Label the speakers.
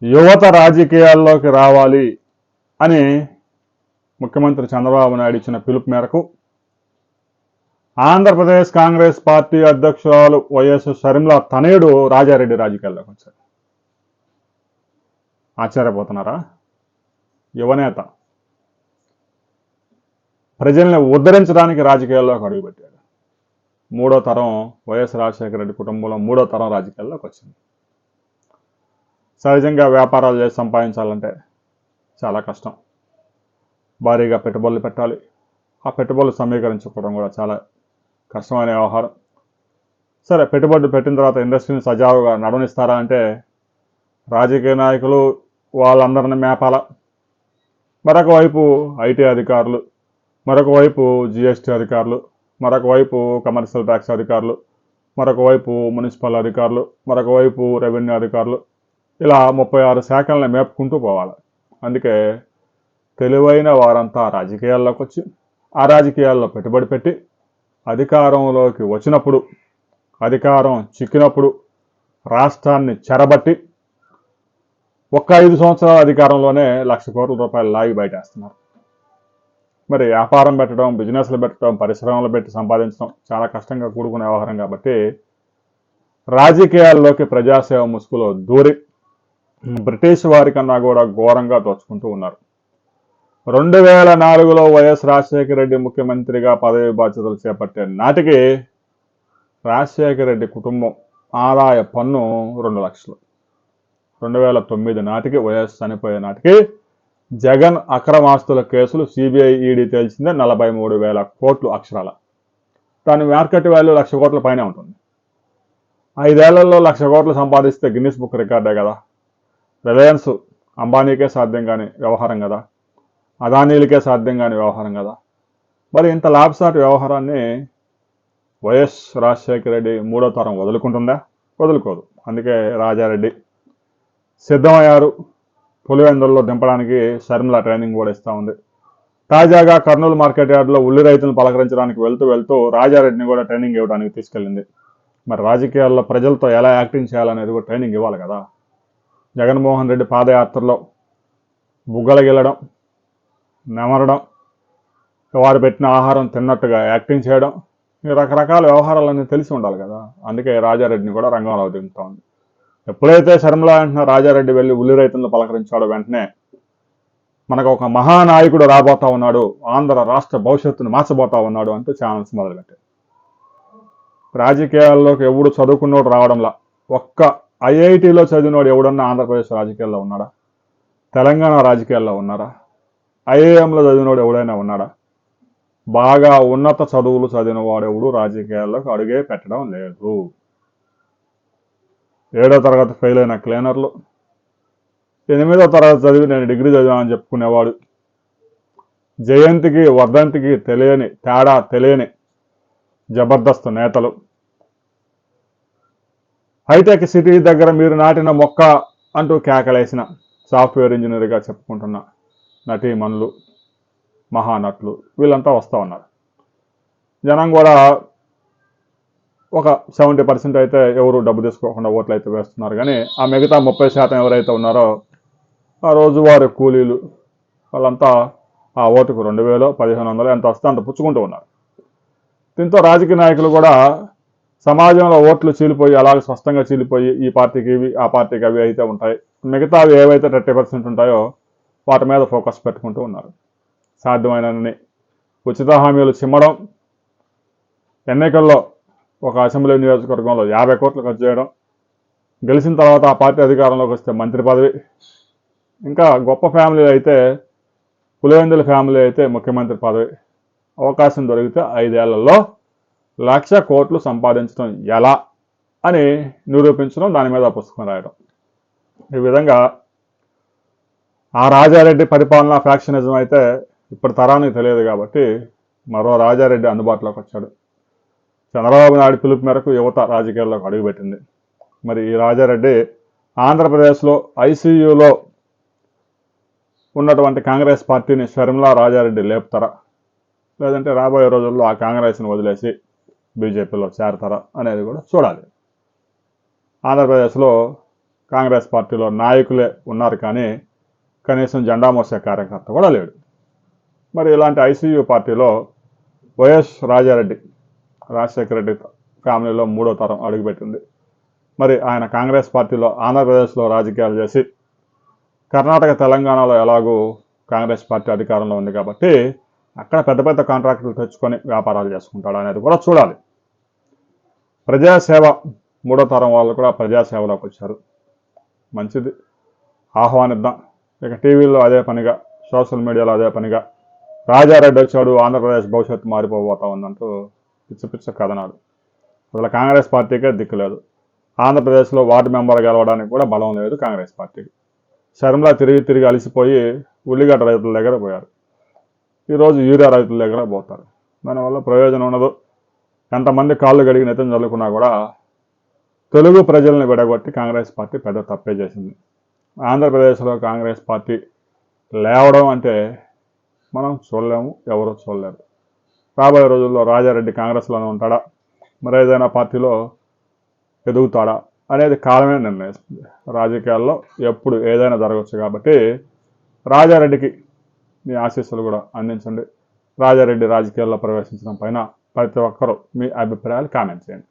Speaker 1: యువత రాజకీయాల్లోకి రావాలి అని ముఖ్యమంత్రి చంద్రబాబు నాయుడు ఇచ్చిన పిలుపు మేరకు ఆంధ్రప్రదేశ్ కాంగ్రెస్ పార్టీ అధ్యక్షురాలు వైఎస్ షర్మిల తనయుడు రాజారెడ్డి రాజకీయాల్లోకి వచ్చారు. ఆశ్చర్యపోతున్నారా? యువనేత ప్రజల్ని ఉద్ధరించడానికి రాజకీయాల్లోకి అడుగుపెట్టాడు. మూడో తరం వైఎస్ రాజశేఖర రెడ్డి కుటుంబంలో మూడో తరం రాజకీయాల్లోకి వచ్చింది. సహజంగా వ్యాపారాలు చేసి సంపాదించాలంటే చాలా కష్టం. భారీగా పెట్టుబడులు పెట్టాలి. ఆ పెట్టుబడులు సమీకరించుకోవడం కూడా చాలా కష్టమైన వ్యవహారం. సరే, పెట్టుబడులు పెట్టిన తర్వాత ఇండస్ట్రీని సజావుగా నడవనిస్తారా అంటే రాజకీయ నాయకులు వాళ్ళందరిని మేపాల. మరొక వైపు ఐటీ అధికారులు, మరొక వైపు జిఎస్టీ అధికారులు, మరొక వైపు కమర్షియల్ ట్యాక్స్ అధికారులు, మరొక వైపు మున్సిపల్ అధికారులు, మరొక వైపు రెవెన్యూ అధికారులు, ఇలా 36 శాఖలను మేపుకుంటూ పోవాలి. అందుకే తెలివైన వారంతా రాజకీయాల్లోకి వచ్చి ఆ రాజకీయాల్లో పెట్టుబడి పెట్టి అధికారంలోకి వచ్చినప్పుడు, అధికారం చిక్కినప్పుడు రాష్ట్రాన్ని చెరబట్టి ఒక్క 5 సంవత్సరాల అధికారంలోనే 1,00,000 కోట్ల రూపాయలు లాగి బయటేస్తున్నారు. మరి వ్యాపారం పెట్టడం, బిజినెస్లు పెట్టడం, పరిశ్రమలు పెట్టి సంపాదించడం చాలా కష్టంగా కూడుకునే వ్యవహారం కాబట్టి రాజకీయాల్లోకి ప్రజాసేవ ముసుగులో దూరి బ్రిటిష్ వారి కన్నా కూడా ఘోరంగా దోచుకుంటూ ఉన్నారు. 2004లో వైఎస్ రాజశేఖర రెడ్డి ముఖ్యమంత్రిగా పదవి బాధ్యతలు చేపట్టే నాటికి రాజశేఖర రెడ్డి కుటుంబం ఆదాయ పన్ను 2 లక్షలు. 2009 నాటికి వైఎస్ చనిపోయే నాటికి జగన్ అక్రమాస్తుల కేసులు సిబిఐ ఈడీ తేల్చిందే 43,000 కోట్లు అక్షరాల. దాని మార్కెట్ వాల్యూ 1,00,000 కోట్ల పైనే ఉంటుంది. 5 ఏళ్లలో 1,00,000 కోట్లు సంపాదిస్తే గిన్నిస్ బుక్ రికార్డే కదా. రిలయన్స్ అంబానీకే సాధ్యం కాని వ్యవహారం కదా, అదానీలకే సాధ్యం కాని వ్యవహారం కదా. మరి ఇంత లాభసాటి వ్యవహారాన్ని వైఎస్ రాజశేఖర రెడ్డి మూడో తరం వదులుకుంటుందా? వదులుకోదు. అందుకే రాజారెడ్డి సిద్ధమయ్యారు. పులివెందుల్లో దింపడానికి షర్మిల ట్రైనింగ్ కూడా ఇస్తూ ఉంది. తాజాగా కర్నూలు మార్కెట్ యార్డులో ఉల్లి రైతులను పలకరించడానికి వెళ్తూ రాజారెడ్డిని కూడా ట్రైనింగ్ ఇవ్వడానికి తీసుకెళ్ళింది. మరి రాజకీయాల్లో ప్రజలతో ఎలా యాక్టింగ్ చేయాలనేది కూడా ట్రైనింగ్ ఇవ్వాలి కదా. జగన్మోహన్ రెడ్డి పాదయాత్రలో బుగ్గలు గిల్లడం, నెమరడం, వారు పెట్టిన ఆహారం తిన్నట్టుగా యాక్టింగ్ చేయడం, ఈ రకరకాల వ్యవహారాలన్నీ తెలిసి ఉండాలి కదా. అందుకే రాజారెడ్డిని కూడా రంగంలో దింపుతా ఉంది. ఎప్పుడైతే షర్మిల వెంటనే రాజారెడ్డి వెళ్ళి ఉల్లి రైతులను పలకరించాడో వెంటనే మనకు ఒక మహానాయకుడు రాబోతా ఉన్నాడు, ఆంధ్ర రాష్ట్ర భవిష్యత్తును మార్చబోతా ఉన్నాడు అంటూ ఛానల్స్ మొదలుపెట్టారు. రాజకీయాల్లోకి ఎవడు చదువుకున్నోడు రావడంలా, ఒక్క ఐఐటీలో చదివినోడు ఎవడన్నా ఆంధ్రప్రదేశ్ రాజకీయాల్లో ఉన్నాడా? తెలంగాణ రాజకీయాల్లో ఉన్నారా? ఐఐఎంలో చదివినోడు ఎవడైనా ఉన్నాడా? బాగా ఉన్నత చదువులు చదివిన వాడెవడు రాజకీయాల్లోకి అడుగే పెట్టడం లేదు. 7వ తరగతి ఫెయిల్ అయిన క్లీనర్లు, 8వ తరగతి చదివి నేను డిగ్రీ చదివానని చెప్పుకునేవాడు, జయంతికి వర్ధంతికి తేడా తెలియని జబర్దస్త్ నేతలు, హైటెక్ సిటీ దగ్గర మీరు నాటిన మొక్క అంటూ కేకలేసిన సాఫ్ట్వేర్ ఇంజనీర్గా చెప్పుకుంటున్న నటీమణులు, మహానటులు, వీళ్ళంతా వస్తూ ఉన్నారు. జనం కూడా ఒక 70% అయితే ఎవరు డబ్బు తీసుకోకుండా ఓట్లు అయితే వేస్తున్నారు. కానీ ఆ మిగతా 30% ఎవరైతే ఉన్నారో ఆ రోజువారి కూలీలు, వాళ్ళంతా ఆ ఓటుకు 2,000, 1,500 ఎంత వస్తే అంత పుచ్చుకుంటూ ఉన్నారు. దీంతో రాజకీయ నాయకులు కూడా సమాజంలో ఓట్లు చీలిపోయి, అలాగే స్పష్టంగా చీలిపోయి ఈ పార్టీకి ఇవి, ఆ పార్టీకి అవి అయితే ఉంటాయి, మిగతా అవి ఏవైతే 30% ఉంటాయో వాటి మీద ఫోకస్ పెట్టుకుంటూ ఉన్నారు. సాధ్యమైనన్ని ఉచిత హామీలు చిమ్మడం, ఎన్నికల్లో ఒక అసెంబ్లీ నియోజకవర్గంలో 50 కోట్లు ఖర్చు చేయడం, గెలిచిన తర్వాత ఆ పార్టీ అధికారంలోకి వస్తే మంత్రి పదవి, ఇంకా గొప్ప ఫ్యామిలీ అయితే పులివెందుల ఫ్యామిలీ అయితే ముఖ్యమంత్రి పదవి, అవకాశం దొరికితే 5 ఏళ్లలో 1,00,000 కోట్లు సంపాదించడం ఎలా అని నిరూపించడం, దాని మీద పుస్తకం రాయడం. ఈ విధంగా ఆ రాజారెడ్డి పరిపాలన ఫ్యాక్షనిజం అయితే ఇప్పుడు తరానికి తెలియదు కాబట్టి మరో రాజారెడ్డి అందుబాటులోకి వచ్చాడు. చంద్రబాబు నాయుడు పిలుపు మేరకు యువత రాజకీయాల్లోకి అడుగుపెట్టింది. మరి ఈ రాజారెడ్డి ఆంధ్రప్రదేశ్లో ఐసీయూలో ఉన్నటువంటి కాంగ్రెస్ పార్టీని షర్మిల రాజారెడ్డి లేపుతారా, లేదంటే రాబోయే రోజుల్లో ఆ కాంగ్రెస్ని వదిలేసి బీజేపీలో చేరతారా అనేది కూడా చూడాలి. ఆంధ్రప్రదేశ్లో కాంగ్రెస్ పార్టీలో నాయకులే ఉన్నారు కానీ కనీసం జెండా మోసే కార్యకర్త కూడా లేడు. మరి ఇలాంటి ఐసీయూ పార్టీలో వైఎస్ రాజారెడ్డి, రాజశేఖర రెడ్డి ఫ్యామిలీలో 3వ తరం అడుగుపెట్టింది. మరి ఆయన కాంగ్రెస్ పార్టీలో ఆంధ్రప్రదేశ్లో రాజకీయాలు చేసి కర్ణాటక, తెలంగాణలో ఎలాగూ కాంగ్రెస్ పార్టీ అధికారంలో ఉంది కాబట్టి అక్కడ పెద్ద పెద్ద కాంట్రాక్టులు తెచ్చుకొని వ్యాపారాలు చేసుకుంటాడు అనేది కూడా చూడాలి. ప్రజాసేవ 3వ తరం వాళ్ళు కూడా ప్రజాసేవలోకి వచ్చారు. మంచిది, ఆహ్వానిద్దాం. ఇక టీవీలో అదే పనిగా, సోషల్ మీడియాలో అదే పనిగా రాజారెడ్డి వచ్చాడు, ఆంధ్రప్రదేశ్ భవిష్యత్తు మారిపోబోతా ఉందంటూ పిచ్చ పిచ్చ కథనాలు. అసలు కాంగ్రెస్ పార్టీకే దిక్కు లేదు. ఆంధ్రప్రదేశ్లో వార్డు మెంబర్ గెలవడానికి కూడా బలం లేదు కాంగ్రెస్ పార్టీకి. శర్మలా తిరిగి తిరిగి అలసిపోయి ఉల్లిగడ్డ రైతుల దగ్గర పోయారు. ఈరోజు యూరియా రైతుల దగ్గర పోతారు. దానివల్ల ప్రయోజనం ఉండదు. ఎంతమంది కాళ్ళు గడిగి నెత్తిన చల్లుకున్నా కూడా తెలుగు ప్రజల్ని విడగొట్టి కాంగ్రెస్ పార్టీ పెద్ద తప్పే చేసింది. ఆంధ్రప్రదేశ్లో కాంగ్రెస్ పార్టీ లేవడం అంటే మనం చూడలేము, ఎవరూ చూడలేరు. రాబోయే రోజుల్లో రాజారెడ్డి కాంగ్రెస్లోనే ఉంటాడా, మరేదైనా పార్టీలో ఎదుగుతాడా అనేది కాలమే నిర్ణయిస్తుంది. రాజకీయాల్లో ఎప్పుడు ఏదైనా జరగవచ్చు కాబట్టి రాజారెడ్డికి మీ ఆశీస్సులు కూడా అందించండి. రాజారెడ్డి రాజకీయాల్లో ప్రవేశించడం పైన ప్రతి ఒక్కరూ మీ అభిప్రాయాలు కామెంట్ చేయండి.